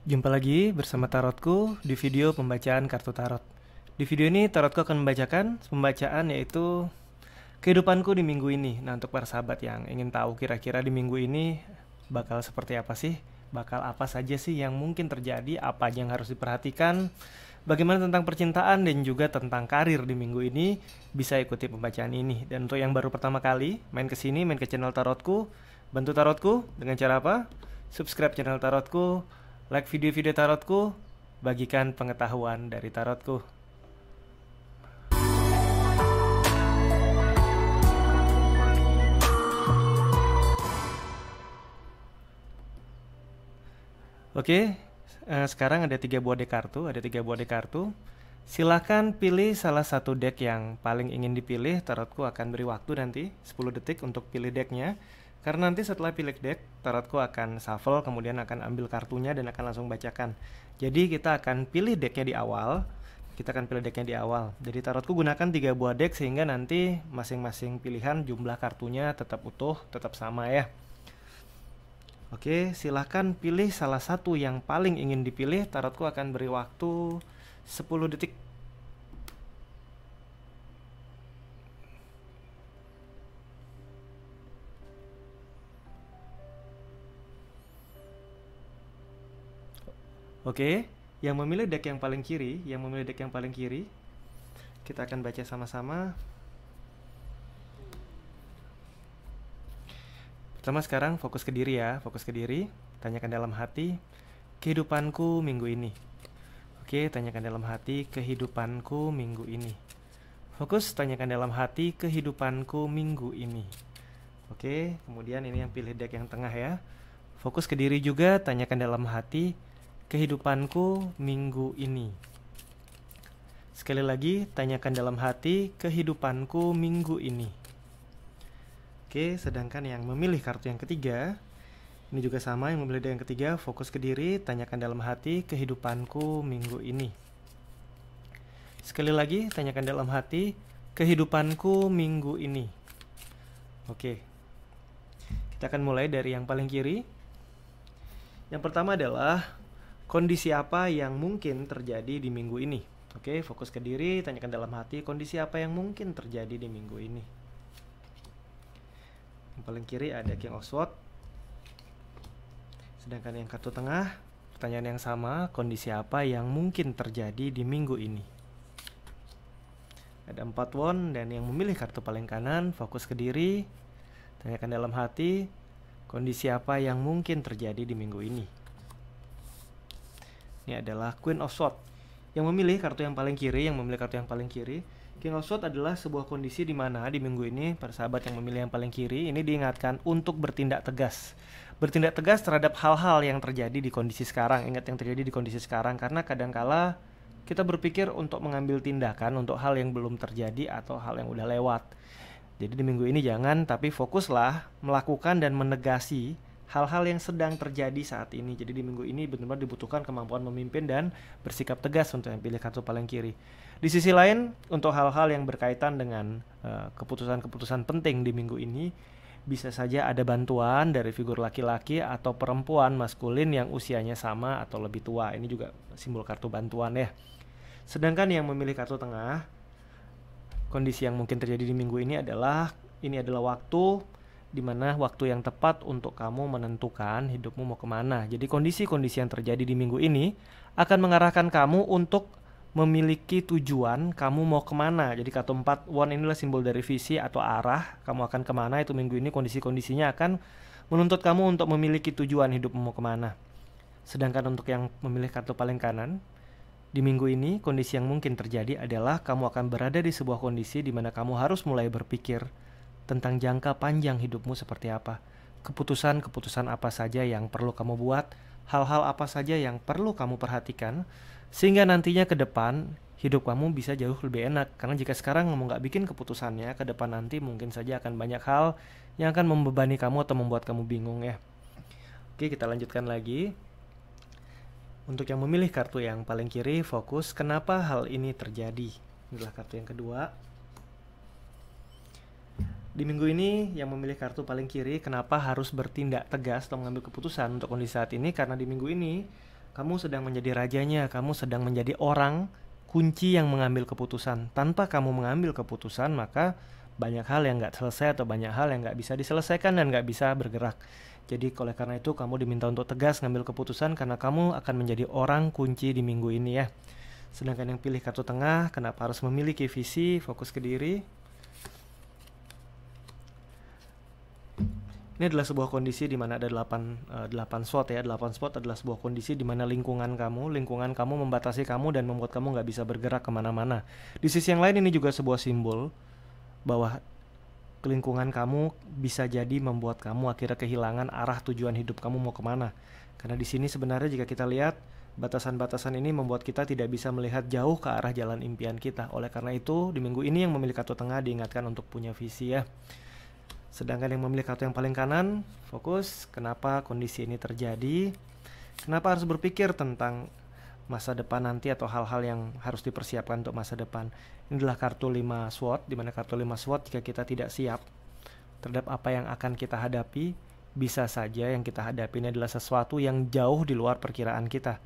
Jumpa lagi bersama Tarotku di video pembacaan kartu tarot. Di video ini Tarotku akan membacakan pembacaan yaitu kehidupanku di minggu ini. Nah, untuk para sahabat yang ingin tahu kira-kira di minggu ini bakal seperti apa sih? Bakal apa saja sih yang mungkin terjadi? Apa aja yang harus diperhatikan? Bagaimana tentang percintaan dan juga tentang karir di minggu ini? Bisa ikuti pembacaan ini. Dan untuk yang baru pertama kali main ke sini, main ke channel Tarotku, bantu Tarotku dengan cara apa? Subscribe channel Tarotku, like video-video tarotku, bagikan pengetahuan dari tarotku. Oke, sekarang ada 3 buah deck kartu. Silahkan pilih salah satu deck yang paling ingin dipilih. Tarotku akan beri waktu nanti 10 detik untuk pilih decknya. Karena nanti setelah pilih deck, tarotku akan shuffle, kemudian akan ambil kartunya dan akan langsung bacakan. Jadi kita akan pilih decknya di awal. Jadi tarotku gunakan 3 buah deck sehingga nanti masing-masing pilihan jumlah kartunya tetap utuh, tetap sama ya. Oke, silahkan pilih salah satu yang paling ingin dipilih. Tarotku akan beri waktu 10 detik. Oke, yang memilih deck yang paling kiri, kita akan baca sama-sama. Pertama sekarang fokus ke diri ya, tanyakan dalam hati, kehidupanku minggu ini. Oke, tanyakan dalam hati, kehidupanku minggu ini. Fokus, tanyakan dalam hati, kehidupanku minggu ini. Oke, kemudian ini yang pilih deck yang tengah ya. Fokus ke diri juga, tanyakan dalam hati, kehidupanku minggu ini. Sekali lagi, tanyakan dalam hati, kehidupanku minggu ini. Oke, sedangkan yang memilih kartu yang ketiga, ini juga sama, yang memilih yang ketiga, fokus ke diri, tanyakan dalam hati, kehidupanku minggu ini. Sekali lagi, tanyakan dalam hati, kehidupanku minggu ini. Oke, kita akan mulai dari yang paling kiri. Yang pertama adalah kondisi apa yang mungkin terjadi di minggu ini. Oke, fokus ke diri, tanyakan dalam hati, kondisi apa yang mungkin terjadi di minggu ini. Yang paling kiri ada King of Swords. Sedangkan yang kartu tengah, pertanyaan yang sama, kondisi apa yang mungkin terjadi di minggu ini. Ada 4 won, dan yang memilih kartu paling kanan, fokus ke diri, tanyakan dalam hati, kondisi apa yang mungkin terjadi di minggu ini. Ini adalah Queen of Swords. Yang memilih kartu yang paling kiri, King of Swords adalah sebuah kondisi di mana di minggu ini para sahabat yang memilih yang paling kiri ini diingatkan untuk bertindak tegas. Bertindak tegas terhadap hal-hal yang terjadi di kondisi sekarang. Ingat yang terjadi di kondisi sekarang, karena kadangkala kita berpikir untuk mengambil tindakan untuk hal yang belum terjadi atau hal yang udah lewat. Jadi di minggu ini jangan, tapi fokuslah melakukan dan menegasi hal-hal yang sedang terjadi saat ini. Jadi di minggu ini benar-benar dibutuhkan kemampuan memimpin dan bersikap tegas untuk yang pilih kartu paling kiri. Di sisi lain, untuk hal-hal yang berkaitan dengan keputusan-keputusan penting di minggu ini, bisa saja ada bantuan dari figur laki-laki atau perempuan maskulin yang usianya sama atau lebih tua. Ini juga simbol kartu bantuan ya. Sedangkan yang memilih kartu tengah, kondisi yang mungkin terjadi di minggu ini adalah waktu dimana waktu yang tepat untuk kamu menentukan hidupmu mau kemana. Jadi kondisi-kondisi yang terjadi di minggu ini akan mengarahkan kamu untuk memiliki tujuan kamu mau kemana. Jadi kartu 4 won inilah simbol dari visi atau arah kamu akan kemana. Itu minggu ini kondisi-kondisinya akan menuntut kamu untuk memiliki tujuan hidupmu mau kemana. Sedangkan untuk yang memilih kartu paling kanan, di minggu ini kondisi yang mungkin terjadi adalah kamu akan berada di sebuah kondisi di mana kamu harus mulai berpikir tentang jangka panjang hidupmu seperti apa. Keputusan-keputusan apa saja yang perlu kamu buat, hal-hal apa saja yang perlu kamu perhatikan, sehingga nantinya ke depan hidup kamu bisa jauh lebih enak. Karena jika sekarang kamu nggak bikin keputusannya, ke depan nanti mungkin saja akan banyak hal yang akan membebani kamu atau membuat kamu bingung ya. Oke, kita lanjutkan lagi. Untuk yang memilih kartu yang paling kiri, fokus kenapa hal ini terjadi. Inilah kartu yang kedua. Di minggu ini yang memilih kartu paling kiri, kenapa harus bertindak tegas atau mengambil keputusan untuk kondisi saat ini? Karena di minggu ini Kamu sedang menjadi rajanya, kamu sedang menjadi orang kunci yang mengambil keputusan. Tanpa kamu mengambil keputusan, maka banyak hal yang nggak selesai atau banyak hal yang nggak bisa diselesaikan dan nggak bisa bergerak. Jadi oleh karena itu kamu diminta untuk tegas ngambil keputusan karena kamu akan menjadi orang kunci di minggu ini ya. Sedangkan yang pilih kartu tengah, kenapa harus memiliki visi, fokus ke diri. Ini adalah sebuah kondisi di mana ada 8 slot ya. 8 slot adalah sebuah kondisi di mana lingkungan kamu membatasi kamu dan membuat kamu nggak bisa bergerak kemana-mana. Di sisi yang lain ini juga sebuah simbol bahwa lingkungan kamu bisa jadi membuat kamu akhirnya kehilangan arah tujuan hidup kamu mau kemana. Karena di sini sebenarnya jika kita lihat batasan-batasan ini membuat kita tidak bisa melihat jauh ke arah jalan impian kita. Oleh karena itu di minggu ini yang memilih kartu tengah diingatkan untuk punya visi ya. Sedangkan yang memilih kartu yang paling kanan, fokus kenapa kondisi ini terjadi, kenapa harus berpikir tentang masa depan nanti atau hal-hal yang harus dipersiapkan untuk masa depan. Ini adalah kartu 5 SWOT, di mana kartu 5 SWOT jika kita tidak siap terhadap apa yang akan kita hadapi, bisa saja yang kita hadapi ini adalah sesuatu yang jauh di luar perkiraan kita.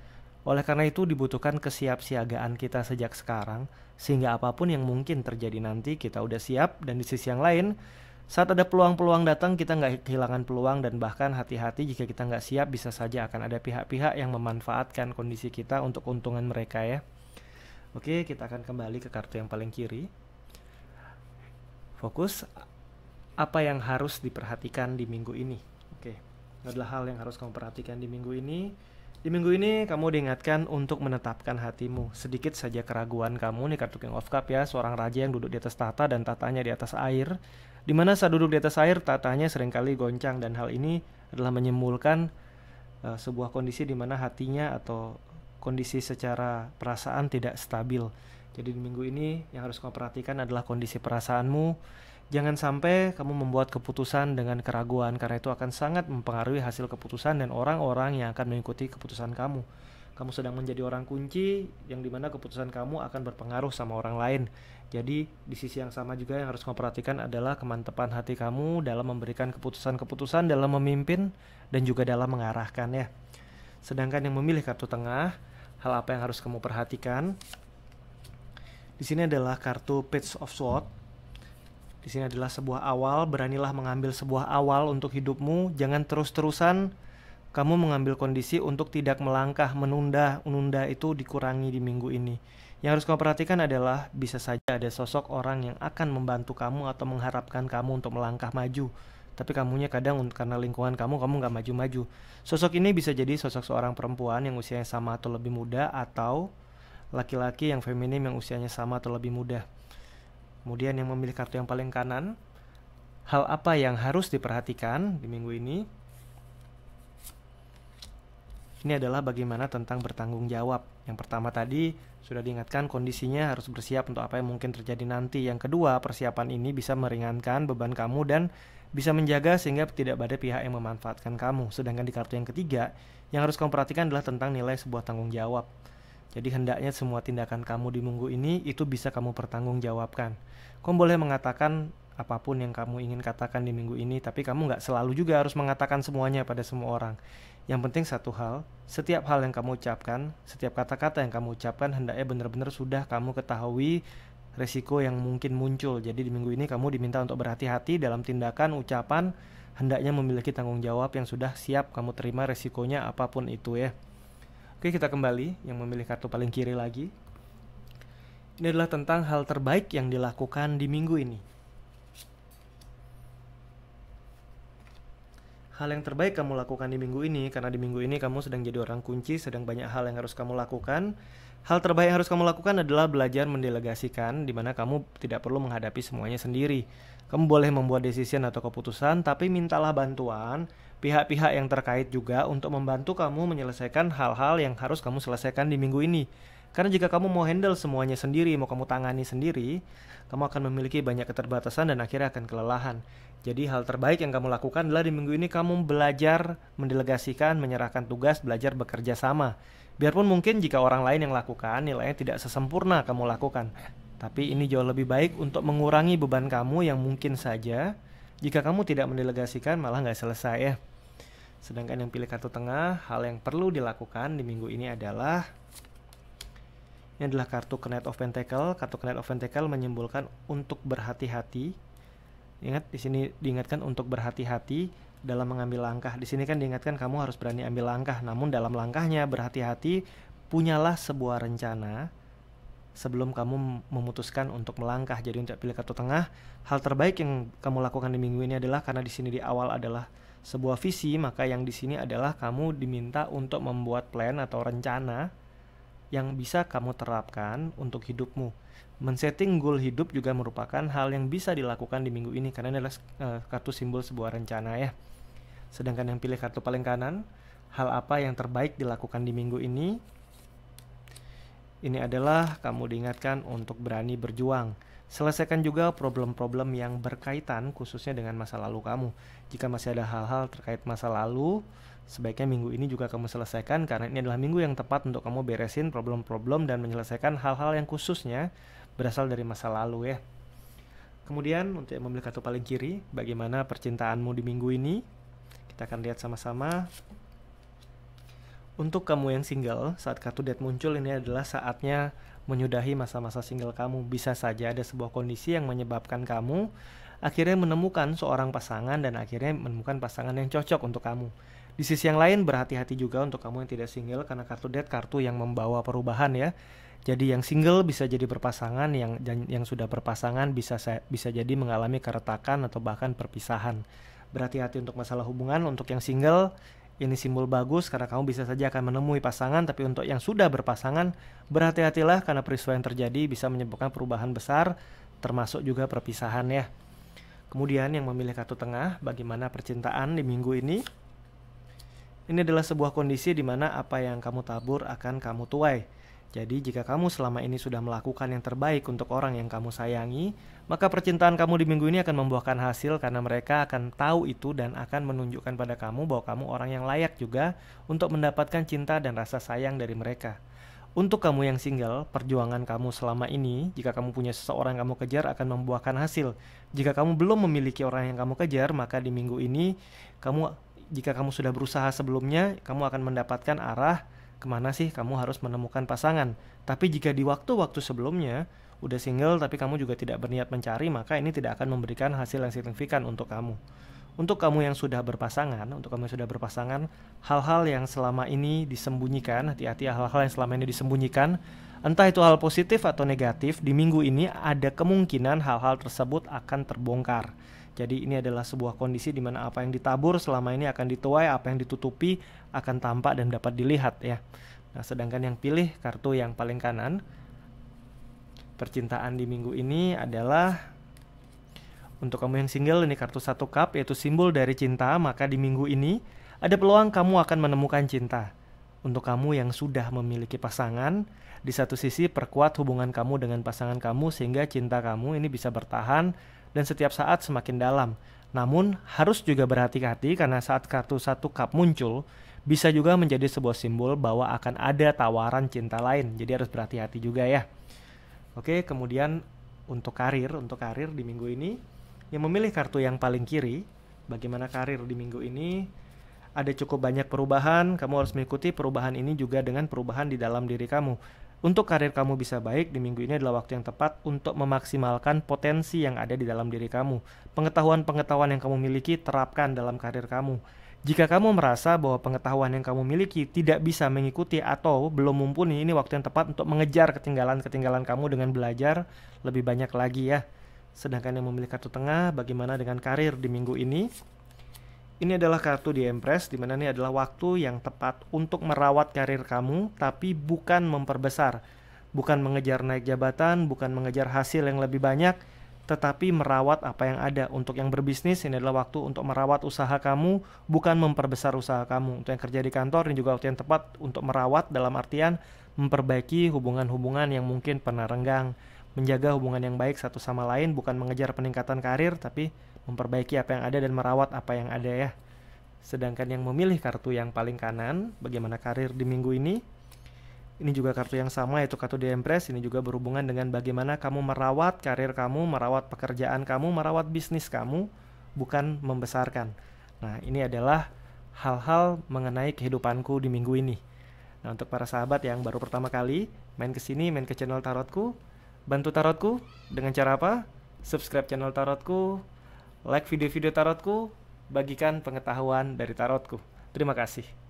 Oleh karena itu dibutuhkan kesiapsiagaan kita sejak sekarang, sehingga apapun yang mungkin terjadi nanti kita udah siap, dan di sisi yang lain, saat ada peluang-peluang datang kita nggak kehilangan peluang, dan bahkan hati-hati jika kita nggak siap bisa saja akan ada pihak-pihak yang memanfaatkan kondisi kita untuk keuntungan mereka ya. Oke, kita akan kembali ke kartu yang paling kiri. Fokus, apa yang harus diperhatikan di minggu ini? Oke, ini adalah hal yang harus kamu perhatikan di minggu ini. Di minggu ini kamu diingatkan untuk menetapkan hatimu. Sedikit saja keraguan kamu, nih kartu King of Cup ya, seorang raja yang duduk di atas tahta dan tahtanya di atas air. Dimana saat duduk di atas air, tahtanya seringkali goncang, dan hal ini adalah menyimpulkan sebuah kondisi di mana hatinya atau kondisi secara perasaan tidak stabil. Jadi di minggu ini yang harus kamu perhatikan adalah kondisi perasaanmu. Jangan sampai kamu membuat keputusan dengan keraguan, karena itu akan sangat mempengaruhi hasil keputusan dan orang-orang yang akan mengikuti keputusan kamu. Kamu sedang menjadi orang kunci yang dimana keputusan kamu akan berpengaruh sama orang lain. Jadi di sisi yang sama juga yang harus kamu perhatikan adalah kemantapan hati kamu dalam memberikan keputusan-keputusan, dalam memimpin dan juga dalam mengarahkan ya. Sedangkan yang memilih kartu tengah, hal apa yang harus kamu perhatikan? Di sini adalah kartu Page of Swords. Di sini adalah sebuah awal, beranilah mengambil sebuah awal untuk hidupmu. Jangan terus-terusan kamu mengambil kondisi untuk tidak melangkah, menunda itu dikurangi di minggu ini. Yang harus kamu perhatikan adalah bisa saja ada sosok orang yang akan membantu kamu atau mengharapkan kamu untuk melangkah maju. Tapi kamunya kadang karena lingkungan kamu nggak maju-maju. Sosok ini bisa jadi sosok seorang perempuan yang usianya sama atau lebih muda, atau laki-laki yang feminim yang usianya sama atau lebih muda. Kemudian yang memilih kartu yang paling kanan, hal apa yang harus diperhatikan di minggu ini? Ini adalah bagaimana tentang bertanggung jawab. Yang pertama tadi sudah diingatkan kondisinya harus bersiap untuk apa yang mungkin terjadi nanti. Yang kedua, persiapan ini bisa meringankan beban kamu dan bisa menjaga sehingga tidak ada pihak yang memanfaatkan kamu. Sedangkan di kartu yang ketiga, yang harus kamu perhatikan adalah tentang nilai sebuah tanggung jawab. Jadi hendaknya semua tindakan kamu di minggu ini itu bisa kamu pertanggungjawabkan. Kamu boleh mengatakan apapun yang kamu ingin katakan di minggu ini, tapi kamu nggak selalu juga harus mengatakan semuanya pada semua orang. Yang penting satu hal, setiap hal yang kamu ucapkan, setiap kata-kata yang kamu ucapkan hendaknya benar-benar sudah kamu ketahui resiko yang mungkin muncul. Jadi di minggu ini kamu diminta untuk berhati-hati dalam tindakan, ucapan, hendaknya memiliki tanggung jawab yang sudah siap kamu terima resikonya apapun itu ya. Oke, kita kembali yang memilih kartu paling kiri lagi. Ini adalah tentang hal terbaik yang dilakukan di minggu ini. Hal yang terbaik kamu lakukan di minggu ini, karena di minggu ini kamu sedang jadi orang kunci, sedang banyak hal yang harus kamu lakukan. Hal terbaik yang harus kamu lakukan adalah belajar mendelegasikan, di mana kamu tidak perlu menghadapi semuanya sendiri. Kamu boleh membuat decision atau keputusan, tapi mintalah bantuan pihak-pihak yang terkait juga untuk membantu kamu menyelesaikan hal-hal yang harus kamu selesaikan di minggu ini. Karena jika kamu mau handle semuanya sendiri, mau kamu tangani sendiri, kamu akan memiliki banyak keterbatasan dan akhirnya akan kelelahan. Jadi hal terbaik yang kamu lakukan adalah di minggu ini kamu belajar mendelegasikan, menyerahkan tugas, belajar bekerja sama. Biarpun mungkin jika orang lain yang lakukan, nilainya tidak sesempurna kamu lakukan. Tapi ini jauh lebih baik untuk mengurangi beban kamu yang mungkin saja jika kamu tidak mendelegasikan malah nggak selesai ya. Sedangkan yang pilih kartu tengah, hal yang perlu dilakukan di minggu ini adalah kartu Knight of Pentacle. Kartu Knight of Pentacle menyimbolkan untuk berhati-hati. Ingat, di sini diingatkan untuk berhati-hati dalam mengambil langkah. Di sini kan diingatkan kamu harus berani ambil langkah. Namun dalam langkahnya berhati-hati, punyalah sebuah rencana sebelum kamu memutuskan untuk melangkah. Jadi untuk pilih kartu tengah, hal terbaik yang kamu lakukan di minggu ini adalah, karena di sini di awal adalah sebuah visi, maka yang di sini adalah kamu diminta untuk membuat plan atau rencana yang bisa kamu terapkan untuk hidupmu. Men-setting goal hidup juga merupakan hal yang bisa dilakukan di minggu ini, karena ini adalah kartu simbol sebuah rencana ya. Sedangkan yang pilih kartu paling kanan, hal apa yang terbaik dilakukan di minggu ini? Ini adalah kamu diingatkan untuk berani berjuang. Selesaikan juga problem-problem yang berkaitan khususnya dengan masa lalu kamu. Jika masih ada hal-hal terkait masa lalu, sebaiknya minggu ini juga kamu selesaikan, karena ini adalah minggu yang tepat untuk kamu beresin problem-problem dan menyelesaikan hal-hal yang khususnya berasal dari masa lalu ya. Kemudian untuk yang memilih kartu paling kiri, bagaimana percintaanmu di minggu ini? Kita akan lihat sama-sama. Untuk kamu yang single, saat kartu Death muncul, ini adalah saatnya menyudahi masa-masa single kamu. Bisa saja ada sebuah kondisi yang menyebabkan kamu akhirnya menemukan seorang pasangan dan akhirnya menemukan pasangan yang cocok untuk kamu. Di sisi yang lain, berhati-hati juga untuk kamu yang tidak single, karena kartu Death kartu yang membawa perubahan ya. Jadi yang single bisa jadi berpasangan, yang sudah berpasangan bisa jadi mengalami keretakan atau bahkan perpisahan. Berhati-hati untuk masalah hubungan. Untuk yang single, ini simbol bagus karena kamu bisa saja akan menemui pasangan, tapi untuk yang sudah berpasangan, berhati-hatilah karena peristiwa yang terjadi bisa menyebabkan perubahan besar, termasuk juga perpisahan ya. Kemudian yang memilih kartu tengah, bagaimana percintaan di minggu ini? Ini adalah sebuah kondisi di mana apa yang kamu tabur akan kamu tuai. Jadi jika kamu selama ini sudah melakukan yang terbaik untuk orang yang kamu sayangi, maka percintaan kamu di minggu ini akan membuahkan hasil, karena mereka akan tahu itu dan akan menunjukkan pada kamu bahwa kamu orang yang layak juga untuk mendapatkan cinta dan rasa sayang dari mereka. Untuk kamu yang single, perjuangan kamu selama ini, jika kamu punya seseorang yang kamu kejar, akan membuahkan hasil. Jika kamu belum memiliki orang yang kamu kejar, maka di minggu ini jika kamu sudah berusaha sebelumnya, kamu akan mendapatkan arah kemana sih kamu harus menemukan pasangan. Tapi jika di waktu-waktu sebelumnya udah single tapi kamu juga tidak berniat mencari, maka ini tidak akan memberikan hasil yang signifikan untuk kamu. Untuk kamu yang sudah berpasangan, hal-hal yang selama ini disembunyikan, hati-hati hal-hal yang selama ini disembunyikan, entah itu hal positif atau negatif, di minggu ini ada kemungkinan hal-hal tersebut akan terbongkar. Jadi ini adalah sebuah kondisi di mana apa yang ditabur selama ini akan dituai, apa yang ditutupi akan tampak dan dapat dilihat ya. Nah, sedangkan yang pilih kartu yang paling kanan, percintaan di minggu ini adalah untuk kamu yang single, ini kartu 1 cup yaitu simbol dari cinta, maka di minggu ini ada peluang kamu akan menemukan cinta. Untuk kamu yang sudah memiliki pasangan, di satu sisi perkuat hubungan kamu dengan pasangan kamu sehingga cinta kamu ini bisa bertahan dan setiap saat semakin dalam. Namun harus juga berhati-hati karena saat kartu 1 cup muncul bisa juga menjadi sebuah simbol bahwa akan ada tawaran cinta lain. Jadi harus berhati-hati juga ya. Oke, kemudian untuk karir di minggu ini, yang memilih kartu yang paling kiri, bagaimana karir di minggu ini? Ada cukup banyak perubahan, kamu harus mengikuti perubahan ini juga dengan perubahan di dalam diri kamu. Untuk karir kamu bisa baik, di minggu ini adalah waktu yang tepat untuk memaksimalkan potensi yang ada di dalam diri kamu. Pengetahuan-pengetahuan yang kamu miliki, terapkan dalam karir kamu. Jika kamu merasa bahwa pengetahuan yang kamu miliki tidak bisa mengikuti atau belum mumpuni, ini waktu yang tepat untuk mengejar ketinggalan-ketinggalan kamu dengan belajar lebih banyak lagi ya. Sedangkan yang memilih kartu tengah, bagaimana dengan karir di minggu ini? Ini adalah kartu di Empress, di mana ini adalah waktu yang tepat untuk merawat karir kamu, tapi bukan memperbesar. Bukan mengejar naik jabatan, bukan mengejar hasil yang lebih banyak, tetapi merawat apa yang ada. Untuk yang berbisnis, ini adalah waktu untuk merawat usaha kamu, bukan memperbesar usaha kamu. Untuk yang kerja di kantor, ini juga waktu yang tepat untuk merawat dalam artian memperbaiki hubungan-hubungan yang mungkin pernah renggang. Menjaga hubungan yang baik satu sama lain, bukan mengejar peningkatan karir, tapi memperbaiki apa yang ada dan merawat apa yang ada ya. Sedangkan yang memilih kartu yang paling kanan, bagaimana karir di minggu ini? Ini juga kartu yang sama, yaitu kartu The Empress. Ini juga berhubungan dengan bagaimana kamu merawat karir kamu, merawat pekerjaan kamu, merawat bisnis kamu, bukan membesarkan. Nah, ini adalah hal-hal mengenai kehidupanku di minggu ini. Nah, untuk para sahabat yang baru pertama kali main ke sini, main ke channel Tarotku, bantu Tarotku dengan cara apa? Subscribe channel Tarotku, like video-video Tarotku, bagikan pengetahuan dari Tarotku. Terima kasih.